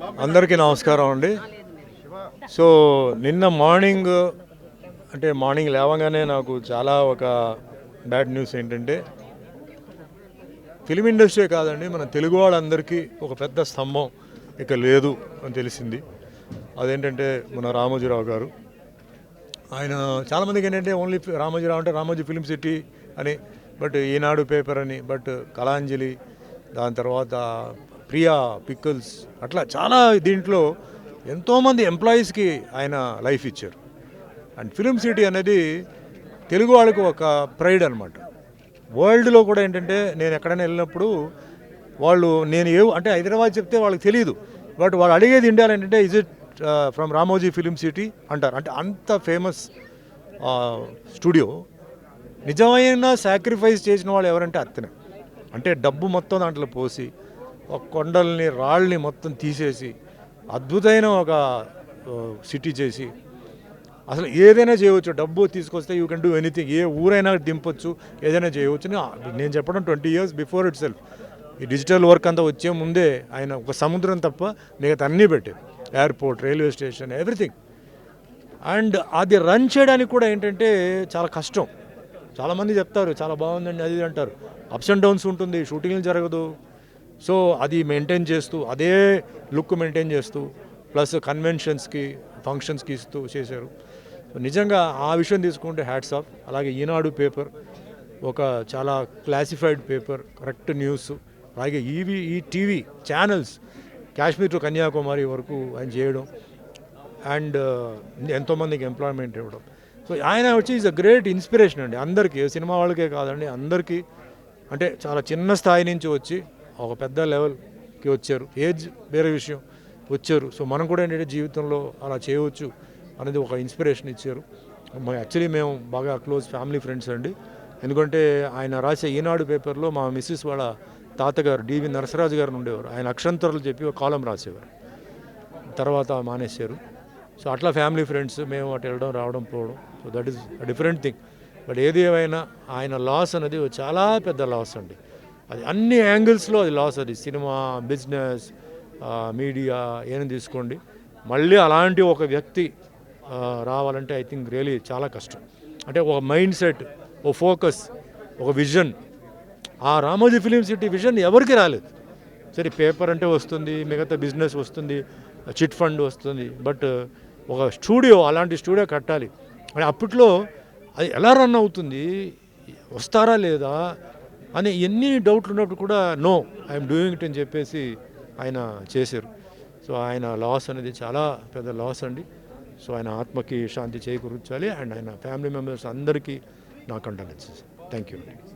అందరికీ నమస్కారం అండి. సో నిన్న మార్నింగ్ మార్నింగ్ లేవగానే నాకు చాలా ఒక బ్యాడ్ న్యూస్ ఏంటంటే, ఫిలిం ఇండస్ట్రీ కాదండి, మన తెలుగు వాళ్ళందరికీ ఒక పెద్ద స్తంభం ఇక లేదు అని తెలిసింది. అదేంటంటే మన రామోజీరావు గారు. ఆయన చాలామందికి ఏంటంటే ఓన్లీ రామోజీరావు అంటే రామోజీ ఫిలిం సిటీ అని, బట్ ఈనాడు పేపర్ అని, బట్ కళాంజలి, దాని తర్వాత ప్రియా పిక్కల్స్, అట్లా చాలా దీంట్లో ఎంతోమంది ఎంప్లాయీస్కి ఆయన లైఫ్ ఇచ్చారు. అండ్ ఫిలిం సిటీ అనేది తెలుగు వాళ్ళకు ఒక ప్రైడ్ అనమాట. వరల్డ్లో కూడా ఏంటంటే నేను ఎక్కడైనా వెళ్ళినప్పుడు వాళ్ళు అంటే హైదరాబాద్ చెప్తే వాళ్ళకి తెలియదు, బట్ వాళ్ళు అడిగేది ఇండియాలో ఏంటంటే is it from Ramoji film city అంటారు. అంటే అంత ఫేమస్ స్టూడియో. నిజమైన సాక్రిఫైస్ చేసిన వాళ్ళు ఎవరంటే అతనే. అంటే డబ్బు మొత్తం దాంట్లో పోసి ఒక కొండల్ని రాళ్ళని మొత్తం తీసేసి అద్భుతమైన ఒక సిటీ చేసి అసలు ఏదైనా చేయవచ్చు. డబ్బు తీసుకొస్తే యూ కెన్ డూ ఎనీథింగ్. ఏ ఊరైనా దింపొచ్చు, ఏదైనా చేయవచ్చు. నేను చెప్పడం 20 years బిఫోర్ ఇట్ సెల్ఫ్. ఈ డిజిటల్ వర్క్ అంతా వచ్చే ముందే ఆయన ఒక సముద్రం తప్ప మిగతా అన్నీ పెట్టారు. Airport, railway station, everything. And అది రన్ చేయడానికి కూడా ఏంటంటే చాలా కష్టం. చాలామంది చెప్తారు చాలా బాగుందండి అది అంటారు. అప్స్ అండ్ డౌన్స్ ఉంటుంది, షూటింగ్లు జరగదు. సో అది మెయింటైన్ చేస్తూ, అదే లుక్ మెయింటైన్ చేస్తూ, ప్లస్ కన్వెన్షన్స్కి ఫంక్షన్స్కి ఇస్తూ చేశారు. నిజంగా ఆ విషయం తీసుకుంటే హ్యాట్స్ ఆఫ్. అలాగే ఈనాడు పేపర్ ఒక చాలా క్లాసిఫైడ్ పేపర్, కరెక్ట్ న్యూస్. అలాగే ఈ TV channels Kashmir to Kanyakumari వరకు ఆయన చేయడం, అండ్ ఎంతోమందికి ఎంప్లాయ్మెంట్ ఇవ్వడం. సో ఆయన వచ్చి ఈజ్ అ గ్రేట్ ఇన్స్పిరేషన్ అండి అందరికీ, సినిమా వాళ్ళకే కాదండి అందరికీ. అంటే చాలా చిన్న స్థాయి నుంచి వచ్చి ఒక పెద్ద లెవెల్కి వచ్చారు. ఏజ్ వేరే విషయం, వచ్చారు. సో మనం కూడా ఏంటంటే జీవితంలో అలా చేయవచ్చు అనేది ఒక ఇన్స్పిరేషన్ ఇచ్చారు. యాక్చువల్లీ మేము బాగా క్లోజ్ ఫ్యామిలీ ఫ్రెండ్స్ అండి. ఎందుకంటే ఆయన రాసే ఈనాడు పేపర్లో మా మిస్సెస్ వాళ్ళ తాతగారు డివి నరసరాజు గారు ఉండేవారు. ఆయన అక్షంతరాలు చెప్పి ఒక కాలం రాసేవారు, తర్వాత మానేశారు. సో అట్లా ఫ్యామిలీ ఫ్రెండ్స్ మేము అటు వెళ్ళడం రావడం పోవడం. So that is different thing. But ఏది ఏమైనా ఆయన లాస్ అనేది చాలా పెద్ద లాస్ అండి. అది అన్ని యాంగిల్స్లో అది లాస్. అది సినిమా, బిజినెస్, మీడియా ఏమైనా తీసుకోండి. మళ్ళీ అలాంటి ఒక వ్యక్తి రావాలంటే ఐ థింక్ రియలీ చాలా కష్టం. అంటే ఒక మైండ్ సెట్, ఒక ఫోకస్, ఒక విజన్. ఆ రామోజీ ఫిలిం సిటీ విజన్ ఎవరికి రాలేదు. సరే పేపర్ అంటే వస్తుంది, మిగతా బిజినెస్ వస్తుంది, చిట్ ఫండ్ వస్తుంది, బట్ ఒక స్టూడియో, అలాంటి స్టూడియో కట్టాలి. అంటే అప్పట్లో అది ఎలా రన్ అవుతుంది, వస్తారా లేదా అని ఎన్ని డౌట్లు ఉన్నప్పుడు కూడా నో ఐఎమ్ డూయింగ్ ఇట్ అని చెప్పేసి ఆయన చేశారు. సో ఆయన లాస్ అనేది చాలా పెద్ద లాస్ అండి. సో ఆయన ఆత్మకి శాంతి చేకూర్చాలి. అండ్ ఆయన ఫ్యామిలీ మెంబర్స్ అందరికీ నా కండోలెన్సెస్. థ్యాంక్ యూ అండి.